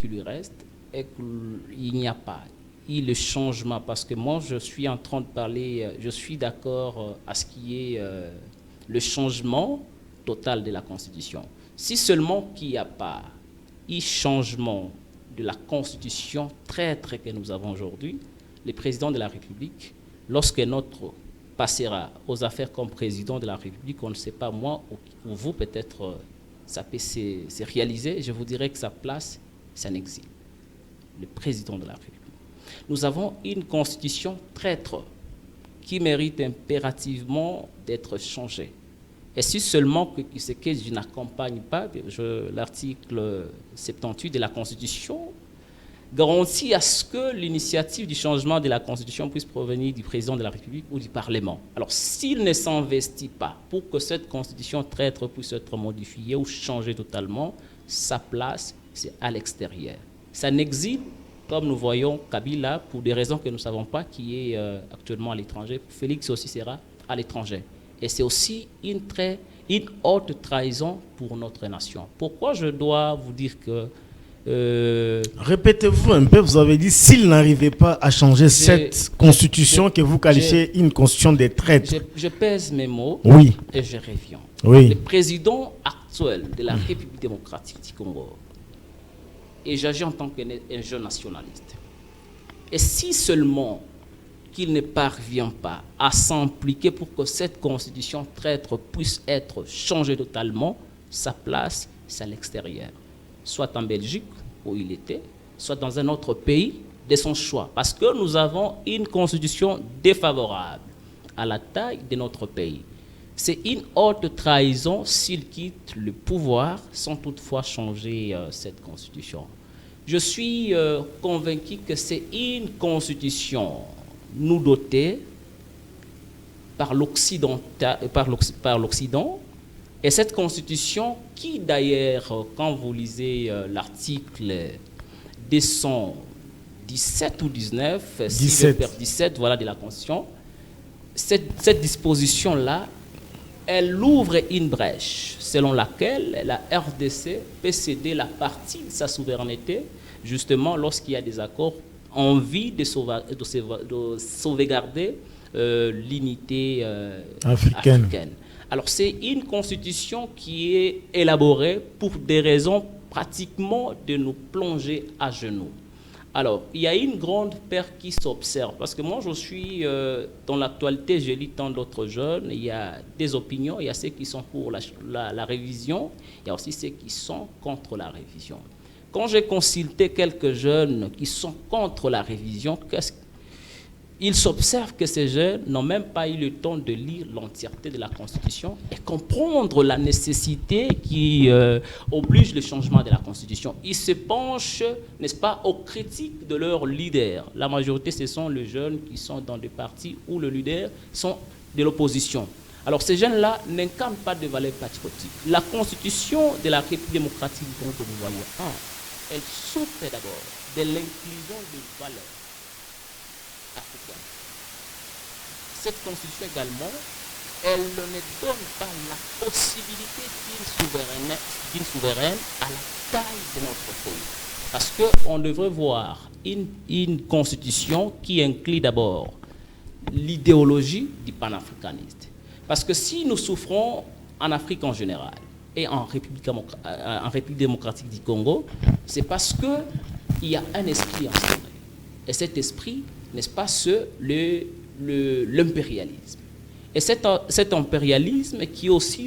qui lui reste est qu'il n'y a pas le changement, parce que moi je suis en train de parler, je suis d'accord à ce qui est le changement total de la Constitution. Si seulement qu'il n'y a pas un changement de la Constitution traître que nous avons aujourd'hui, le président de la République, lorsque notre passera aux affaires comme président de la République, on ne sait pas moi ou vous, peut-être ça peut se réaliser, je vous dirais que sa place, c'est en exil. Le président de la République. Nous avons une constitution traître qui mérite impérativement d'être changée. Et si seulement ce que je n'accompagne pas, l'article 78 de la Constitution garantit à ce que l'initiative du changement de la Constitution puisse provenir du président de la République ou du Parlement. Alors, s'il ne s'investit pas pour que cette Constitution traître puisse être modifiée ou changée totalement, sa place, c'est à l'extérieur. Ça n'existe, comme nous voyons Kabila, pour des raisons que nous ne savons pas, qui est actuellement à l'étranger. Félix aussi sera à l'étranger. Et c'est aussi une haute trahison pour notre nation. Pourquoi je dois vous dire que... Répétez-vous un peu, vous avez dit s'il n'arrivait pas à changer cette constitution que vous qualifiez une constitution des traîtres. Je pèse mes mots oui. Et je reviens. Oui. Le président actuel de la République démocratique du Congo, et j'agis en tant qu'un jeune nationaliste, et si seulement qu'il ne parvient pas à s'impliquer pour que cette constitution traître puisse être changée totalement, sa place, c'est à l'extérieur. Soit en Belgique, où il était, soit dans un autre pays de son choix. Parce que nous avons une constitution défavorable à la taille de notre pays. C'est une haute trahison s'il quitte le pouvoir sans toutefois changer cette constitution. Je suis convaincu que c'est une constitution nous dotée par l'Occident. Et cette constitution qui d'ailleurs, quand vous lisez l'article 217 ou 19, 17 voilà, de la constitution, cette disposition-là, elle ouvre une brèche selon laquelle la RDC peut céder la partie de sa souveraineté, justement lorsqu'il y a des accords en vue de sauvegarder l'unité africaine. Alors c'est une constitution qui est élaborée pour des raisons pratiquement de nous plonger à genoux. Alors, il y a une grande perte qui s'observe, parce que moi je suis dans l'actualité, je lis tant d'autres jeunes, il y a des opinions, il y a ceux qui sont pour la révision, il y a aussi ceux qui sont contre la révision. Quand j'ai consulté quelques jeunes qui sont contre la révision, il s'observe que ces jeunes n'ont même pas eu le temps de lire l'entièreté de la Constitution et comprendre la nécessité qui oblige le changement de la Constitution. Ils se penchent, n'est-ce pas, aux critiques de leurs leaders. La majorité, ce sont les jeunes qui sont dans des partis où les leaders sont de l'opposition. Alors ces jeunes-là n'incarnent pas de valeurs patriotiques. La Constitution de la République démocratique du Congo que nous voyons, elle souffre d'abord de l'inclusion de valeurs africaine. Cette constitution également, elle ne donne pas la possibilité d'une souveraine à la taille de notre pays. Parce qu'on devrait voir une constitution qui inclut d'abord l'idéologie du panafricaniste. Parce que si nous souffrons en Afrique en général et en République démocratique du Congo, c'est parce qu'il y a un esprit ensemble. Et cet esprit, n'est-ce pas, l'impérialisme. Et cet impérialisme qui est aussi